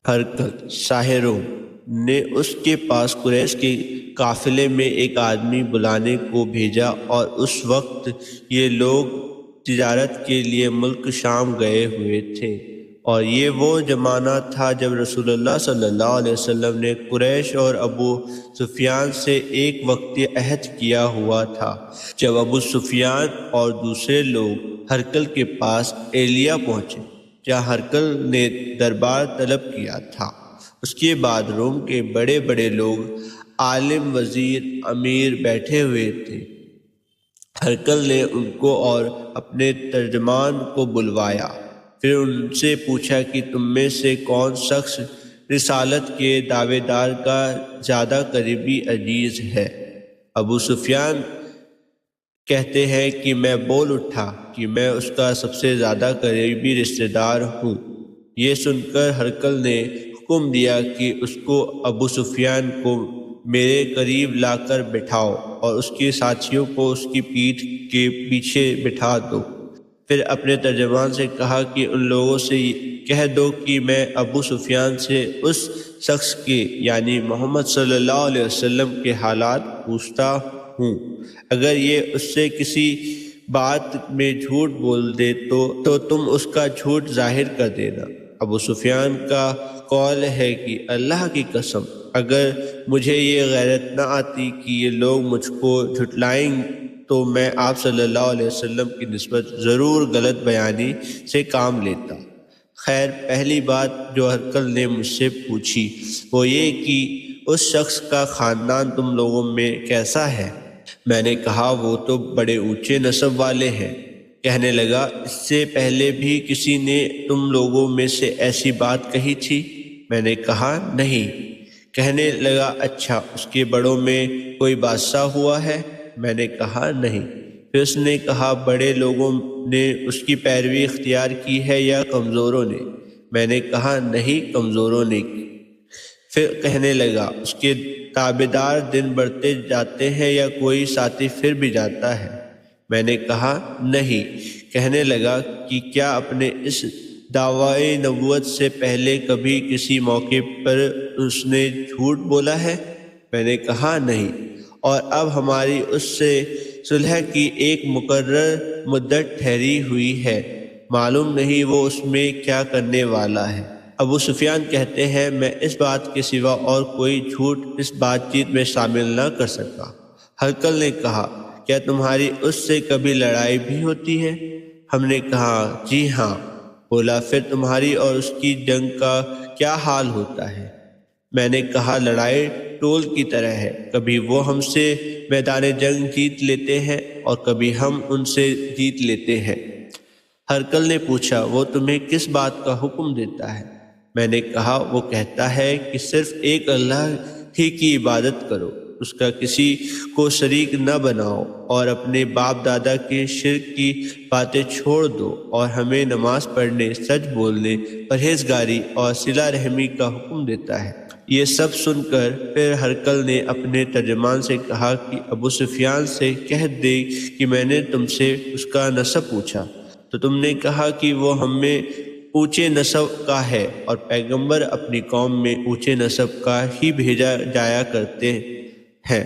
ہرقل ساحروں نے اس کے پاس قریش کے قافلے میں ایک آدمی بلانے کو بھیجا، اور اس وقت یہ لوگ تجارت کے لیے ملک شام گئے ہوئے تھے، اور یہ وہ زمانہ تھا جب رسول اللہ صلی اللہ علیہ وسلم نے قریش اور ابو سفیان سے ایک وقتی عہد کیا ہوا تھا۔ جب ابو سفیان اور دوسرے لوگ ہرقل کے پاس ایلیا پہنچے جہاں ہرقل نے دربار طلب کیا تھا، اس کے بعد روم کے بڑے بڑے لوگ، عالم، وزیر، امیر بیٹھے ہوئے تھے۔ ہرقل نے ان کو اور اپنے ترجمان کو بلوایا، پھر ان سے پوچھا کہ تم میں سے کون شخص رسالت کے دعوے دار کا زیادہ قریبی عزیز ہے؟ ابو سفیان کہتے ہیں کہ میں بول اٹھا کہ میں اس کا سب سے زیادہ قریبی رشتہ دار ہوں۔ یہ سن کر ہرقل نے حکم دیا کہ اس کو ابو سفیان کو میرے قریب لا کر بٹھاؤ اور اس کے ساتھیوں کو اس کی پیٹھ کے پیچھے بٹھا دو۔ پھر اپنے ترجمان سے کہا کہ ان لوگوں سے کہہ دو کہ میں ابو سفیان سے اس شخص کے یعنی محمد صلی اللہ علیہ وسلم کے حالات پوچھتا ہوں۔ اگر یہ اس سے کسی بات میں جھوٹ بول دے تو تم اس کا جھوٹ ظاہر کر دینا۔ ابو سفیان کا قول ہے کہ اللہ کی قسم، اگر مجھے یہ غیرت نہ آتی کہ یہ لوگ مجھ کو جھٹلائیں تو میں آپ صلی اللہ علیہ وسلم کی نسبت ضرور غلط بیانی سے کام لیتا۔ خیر، پہلی بات جو ہرقل نے مجھ سے پوچھی وہ یہ کہ اس شخص کا خاندان تم لوگوں میں کیسا ہے؟ میں نے کہا وہ تو بڑے اونچے نسب والے ہیں۔ کہنے لگا اس سے پہلے بھی کسی نے تم لوگوں میں سے ایسی بات کہی تھی؟ میں نے کہا نہیں۔ کہنے لگا اچھا، اس کے بڑوں میں کوئی بادشاہ ہوا ہے؟ میں نے کہا نہیں۔ پھر اس نے کہا بڑے لوگوں نے اس کی پیروی اختیار کی ہے یا کمزوروں نے؟ میں نے کہا نہیں، کمزوروں نے کی۔ پھر کہنے لگا اس کے تابعدار دن بڑھتے جاتے ہیں یا کوئی ساتھی پھر بھی جاتا ہے؟ میں نے کہا نہیں۔ کہنے لگا کہ کیا اپنے اس دعوی نبوت سے پہلے کبھی کسی موقع پر اس نے جھوٹ بولا ہے؟ میں نے کہا نہیں۔ اور اب ہماری اس سے صلح کی ایک مقرر مدت ٹھہری ہوئی ہے، معلوم نہیں وہ اس میں کیا کرنے والا ہے۔ ابو سفیان کہتے ہیں میں اس بات کے سوا اور کوئی جھوٹ اس بات چیت میں شامل نہ کر سکا۔ ہرقل نے کہا کیا تمہاری اس سے کبھی لڑائی بھی ہوتی ہے؟ ہم نے کہا جی ہاں۔ بولا پھر تمہاری اور اس کی جنگ کا کیا حال ہوتا ہے؟ میں نے کہا لڑائی ٹول کی طرح ہے، کبھی وہ ہم سے میدان جنگ جیت لیتے ہیں اور کبھی ہم ان سے جیت لیتے ہیں۔ ہرقل نے پوچھا وہ تمہیں کس بات کا حکم دیتا ہے؟ میں نے کہا وہ کہتا ہے کہ صرف ایک اللہ ہی کی عبادت کرو، اس کا کسی کو شریک نہ بناؤ، اور اپنے باپ دادا کے شرک کی باتیں چھوڑ دو، اور ہمیں نماز پڑھنے، سچ بولنے، پرہیزگاری اور صلہ رحمی کا حکم دیتا ہے۔ یہ سب سن کر پھر ہرقل نے اپنے ترجمان سے کہا کہ ابو سفیان سے کہہ دے کہ میں نے تم سے اس کا نسب پوچھا تو تم نے کہا کہ وہ ہم میں اونچے نسب کا ہے، اور پیغمبر اپنی قوم میں اونچے نسب کا ہی بھیجا جایا کرتے ہیں۔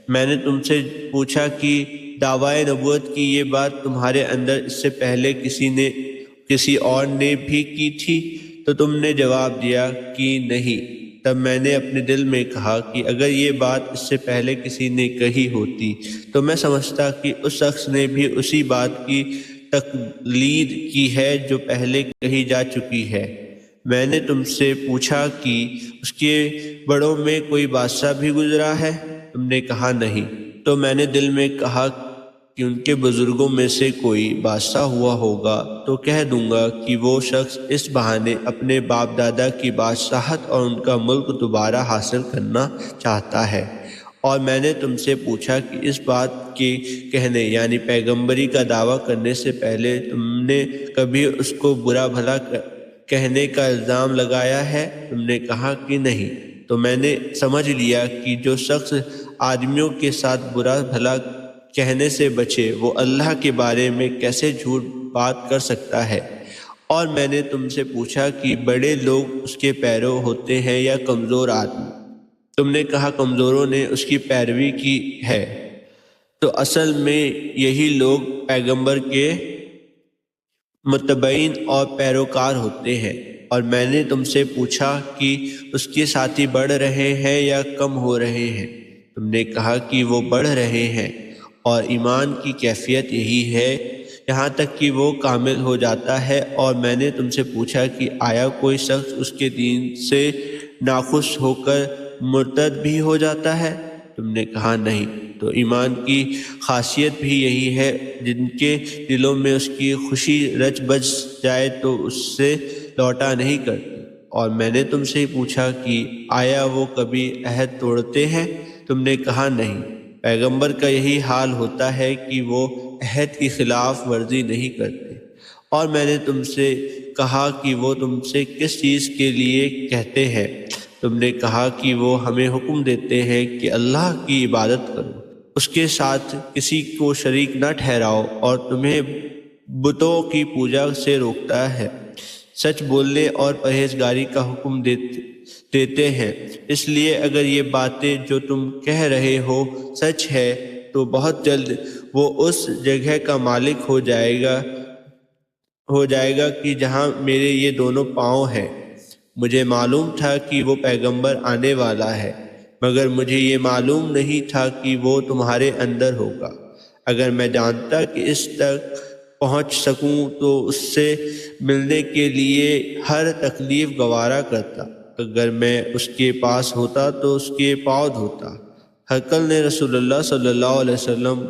میں نے تم سے پوچھا کہ دعوی نبوت کی یہ بات تمہارے اندر اس سے پہلے کسی اور نے بھی کی تھی؟ تو تم نے جواب دیا کہ نہیں۔ تب میں نے اپنے دل میں کہا کہ اگر یہ بات اس سے پہلے کسی نے کہی ہوتی تو میں سمجھتا کہ اس شخص نے بھی اسی بات کی تقلید کی ہے جو پہلے کہی جا چکی ہے۔ میں نے تم سے پوچھا کہ اس کے بڑوں میں کوئی بادشاہ بھی گزرا ہے؟ تم نے کہا نہیں۔ تو میں نے دل میں کہا کہ ان کے بزرگوں میں سے کوئی بادشاہ ہوا ہوگا تو کہہ دوں گا کہ وہ شخص اس بہانے اپنے باپ دادا کی بادشاہت اور ان کا ملک دوبارہ حاصل کرنا چاہتا ہے۔ اور میں نے تم سے پوچھا کہ اس بات کے کہنے یعنی پیغمبری کا دعویٰ کرنے سے پہلے تم نے کبھی اس کو برا بھلا کہنے کا الزام لگایا ہے؟ تم نے کہا کہ نہیں۔ تو میں نے سمجھ لیا کہ جو شخص آدمیوں کے ساتھ برا بھلا کہنے سے بچے وہ اللہ کے بارے میں کیسے جھوٹ بات کر سکتا ہے، اور میں نے تم سے پوچھا کہ بڑے لوگ اس کے پیرو ہوتے ہیں یا کمزور آدمی؟ تم نے کہا کمزوروں نے اس کی پیروی کی ہے۔ تو اصل میں یہی لوگ پیغمبر کے متبعین اور پیروکار ہوتے ہیں۔ اور میں نے تم سے پوچھا کہ اس کے ساتھی بڑھ رہے ہیں یا کم ہو رہے ہیں؟ تم نے کہا کہ وہ بڑھ رہے ہیں، اور ایمان کی کیفیت یہی ہے یہاں تک کہ وہ کامل ہو جاتا ہے۔ اور میں نے تم سے پوچھا کہ آیا کوئی شخص اس کے دین سے ناخوش ہو کر مرتد بھی ہو جاتا ہے؟ تم نے کہا نہیں۔ تو ایمان کی خاصیت بھی یہی ہے، جن کے دلوں میں اس کی خوشی رچ بچ جائے تو اس سے لوٹا نہیں کرتی۔ اور میں نے تم سے پوچھا کہ آیا وہ کبھی عہد توڑتے ہیں؟ تم نے کہا نہیں۔ پیغمبر کا یہی حال ہوتا ہے کہ وہ عہد کی خلاف ورزی نہیں کرتے۔ اور میں نے تم سے کہا کہ وہ تم سے کس چیز کے لیے کہتے ہیں؟ تم نے کہا کہ وہ ہمیں حکم دیتے ہیں کہ اللہ کی عبادت کرو، اس کے ساتھ کسی کو شریک نہ ٹھہراؤ، اور تمہیں بتوں کی پوجا سے روکتا ہے، سچ بولنے اور پرہیزگاری کا حکم دیتے ہیں۔ اس لیے اگر یہ باتیں جو تم کہہ رہے ہو سچ ہے تو بہت جلد وہ اس جگہ کا مالک ہو جائے گا کہ جہاں میرے یہ دونوں پاؤں ہیں۔ مجھے معلوم تھا کہ وہ پیغمبر آنے والا ہے، مگر مجھے یہ معلوم نہیں تھا کہ وہ تمہارے اندر ہوگا۔ اگر میں جانتا کہ اس تک پہنچ سکوں تو اس سے ملنے کے لیے ہر تکلیف گوارا کرتا۔ اگر میں اس کے پاس ہوتا تو اس کے پاؤں دھوتا۔ ہرقل نے رسول اللہ صلی اللہ علیہ وسلم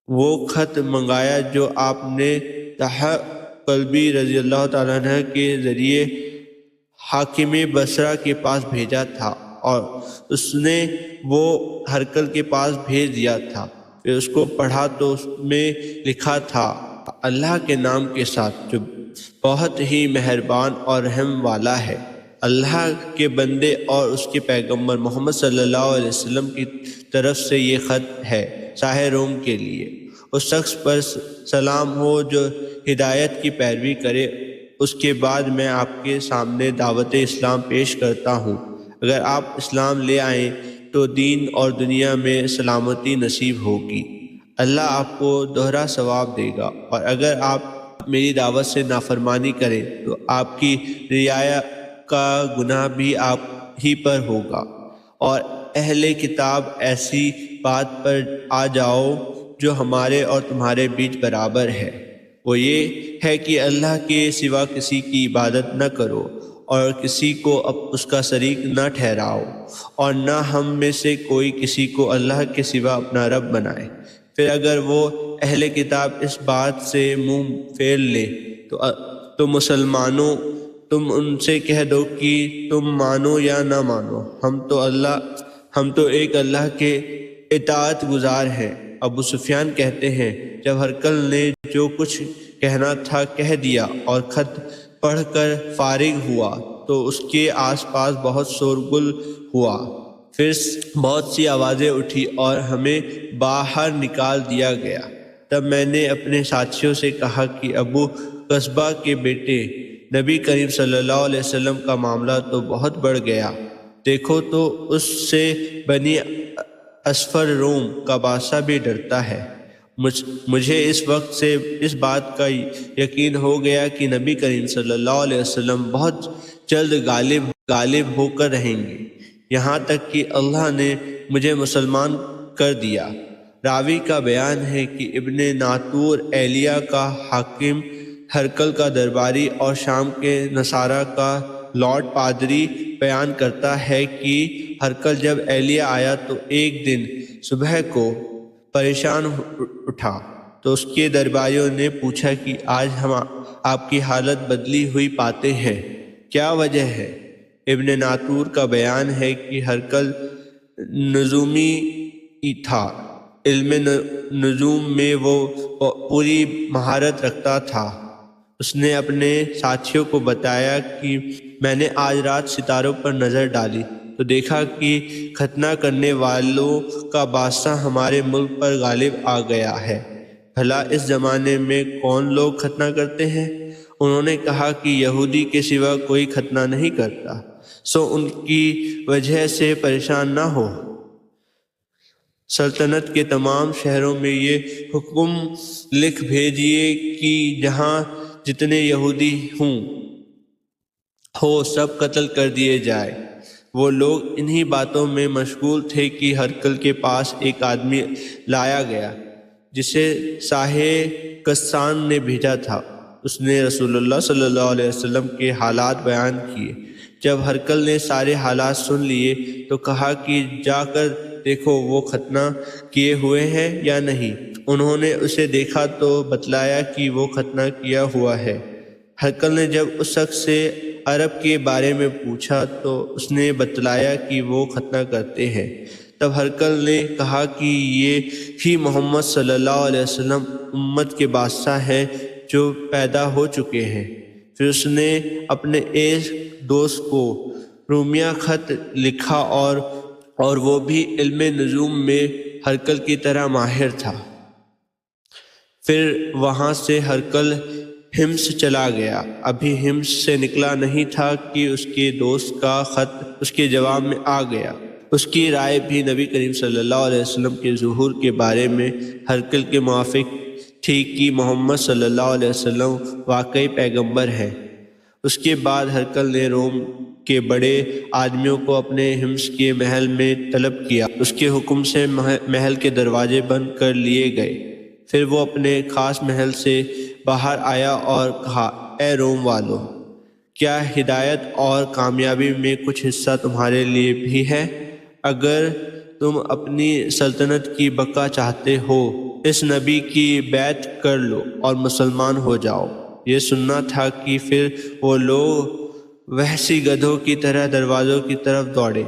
وہ خط منگایا جو آپ نے طلحہ کلبی رضی اللہ تعالیٰ عنہ کے ذریعے حاکم بصرہ کے پاس بھیجا تھا، اور اس نے وہ ہرقل کے پاس بھیج دیا تھا۔ پھر اس کو پڑھا تو اس میں لکھا تھا، اللہ کے نام کے ساتھ جو بہت ہی مہربان اور رحم والا ہے۔ اللہ کے بندے اور اس کے پیغمبر محمد صلی اللہ علیہ وسلم کی طرف سے یہ خط ہے شاہ روم کے لیے۔ اس شخص پر سلام ہو جو ہدایت کی پیروی کرے۔ اس کے بعد میں آپ کے سامنے دعوت اسلام پیش کرتا ہوں۔ اگر آپ اسلام لے آئیں تو دین اور دنیا میں سلامتی نصیب ہوگی، اللہ آپ کو دوہرا ثواب دے گا۔ اور اگر آپ میری دعوت سے نافرمانی کریں تو آپ کی رعایا کا گناہ بھی آپ ہی پر ہوگا۔ اور اہل کتاب ایسی بات پر آ جاؤ جو ہمارے اور تمہارے بیچ برابر ہے، وہ یہ ہے کہ اللہ کے سوا کسی کی عبادت نہ کرو اور کسی کو اس کا شریک نہ ٹھہراؤ، اور نہ ہم میں سے کوئی کسی کو اللہ کے سوا اپنا رب بنائے۔ پھر اگر وہ اہل کتاب اس بات سے منہ پھیر لے تو مسلمانوں تم ان سے کہہ دو کہ تم مانو یا نہ مانو، ہم تو ایک اللہ کے اطاعت گزار ہیں۔ ابو سفیان کہتے ہیں جب ہرقل نے جو کچھ کہنا تھا کہہ دیا اور خط پڑھ کر فارغ ہوا تو اس کے آس پاس بہت شورغل ہوا، پھر بہت سی آوازیں اٹھی اور ہمیں باہر نکال دیا گیا۔ تب میں نے اپنے ساتھیوں سے کہا کہ ابو قصبہ کے بیٹے نبی کریم صلی اللہ علیہ وسلم کا معاملہ تو بہت بڑھ گیا، دیکھو تو اس سے بنی اصفر روم کا بادشاہ بھی ڈرتا ہے۔ مجھے اس وقت سے اس بات کا یقین ہو گیا کہ نبی کریم صلی اللہ علیہ وسلم بہت جلد غالب ہو کر رہیں گے، یہاں تک کہ اللہ نے مجھے مسلمان کر دیا۔ راوی کا بیان ہے کہ ابن ناطور ایلیا کا حاکم، ہرقل کا درباری اور شام کے نصارہ کا لارڈ پادری بیان کرتا ہے کہ ہرقل جب ایلیا آیا تو ایک دن صبح کو پریشان اٹھا تو اس کے درباریوں نے پوچھا کہ آج ہم آپ کی حالت بدلی ہوئی پاتے ہیں، کیا وجہ ہے؟ ابن ناطور کا بیان ہے کہ ہرقل نجومی تھا، علم نجوم میں وہ پوری مہارت رکھتا تھا۔ اس نے اپنے ساتھیوں کو بتایا کہ میں نے آج رات ستاروں پر نظر ڈالی تو دیکھا کہ ختنہ کرنے والوں کا بادشاہ ہمارے ملک پر غالب آ گیا ہے۔ بھلا اس زمانے میں کون لوگ ختنہ کرتے ہیں؟ انہوں نے کہا کہ یہودی کے سوا کوئی ختنہ نہیں کرتا، سو ان کی وجہ سے پریشان نہ ہو۔ سلطنت کے تمام شہروں میں یہ حکم لکھ بھیجیے کہ جہاں جتنے یہودی ہو سب قتل کر دیے جائے۔ وہ لوگ انہی باتوں میں مشغول تھے کہ ہرقل کے پاس ایک آدمی لایا گیا جسے صاحِ غسان نے بھیجا تھا۔ اس نے رسول اللہ صلی اللہ علیہ وسلم کے حالات بیان کیے۔ جب ہرقل نے سارے حالات سن لیے تو کہا کہ جا کر دیکھو وہ ختنہ کیے ہوئے ہیں یا نہیں۔ انہوں نے اسے دیکھا تو بتلایا کہ وہ ختنہ کیا ہوا ہے۔ ہرقل نے جب اس شخص سے عرب کے بارے میں پوچھا تو اس نے بتلایا کہ وہ ختنہ کرتے ہیں۔ تب ہرقل نے کہا کہ یہ ہی محمد صلی اللہ علیہ وسلم امت کے بادشاہ ہیں جو پیدا ہو چکے ہیں۔ پھر اس نے اپنے ایک دوست کو رومیہ خط لکھا اور وہ بھی علم نجوم میں ہرقل کی طرح ماہر تھا۔ پھر وہاں سے ہرقل حمص چلا گیا۔ ابھی حمص سے نکلا نہیں تھا کہ اس کے دوست کا خط اس کے جواب میں آ گیا۔ اس کی رائے بھی نبی کریم صلی اللہ علیہ وسلم کے ظہور کے بارے میں ہرقل کے موافق تھی کہ محمد صلی اللہ علیہ وسلم واقعی پیغمبر ہیں۔ اس کے بعد ہرقل نے روم کے بڑے آدمیوں کو اپنے حمص کے محل میں طلب کیا۔ اس کے حکم سے محل کے دروازے بند کر لیے گئے۔ پھر وہ اپنے خاص محل سے باہر آیا اور کہا، اے روم والو، کیا ہدایت اور کامیابی میں کچھ حصہ تمہارے لیے بھی ہے؟ اگر تم اپنی سلطنت کی بقا چاہتے ہو اس نبی کی بیعت کر لو اور مسلمان ہو جاؤ۔ یہ سننا تھا کہ پھر وہ لوگ وحشی گدھوں کی طرح دروازوں کی طرف دوڑے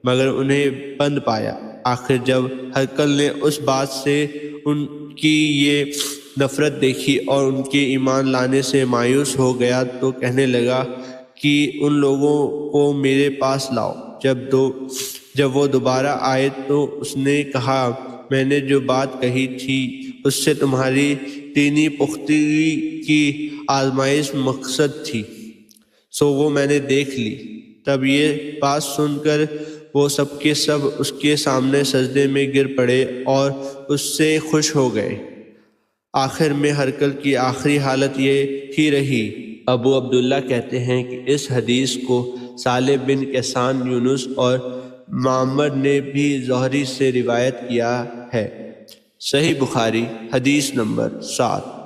مگر انہیں بند پایا۔ آخر جب ہرقل نے اس بات سے ان کی یہ نفرت دیکھی اور ان کے ایمان لانے سے مایوس ہو گیا تو کہنے لگا کہ ان لوگوں کو میرے پاس لاؤ۔ جب وہ دوبارہ آئے تو اس نے کہا، میں نے جو بات کہی تھی اس سے تمہاری دینی پختگی کی آزمائش مقصد تھی، سو وہ میں نے دیکھ لی۔ تب یہ بات سن کر وہ سب کے سب اس کے سامنے سجدے میں گر پڑے اور اس سے خوش ہو گئے۔ آخر میں ہرقل کی آخری حالت یہ ہی رہی۔ ابو عبداللہ کہتے ہیں کہ اس حدیث کو صالح بن کیسان، یونس اور معمر نے بھی زہری سے روایت کیا ہے۔ صحیح بخاری حدیث نمبر 7۔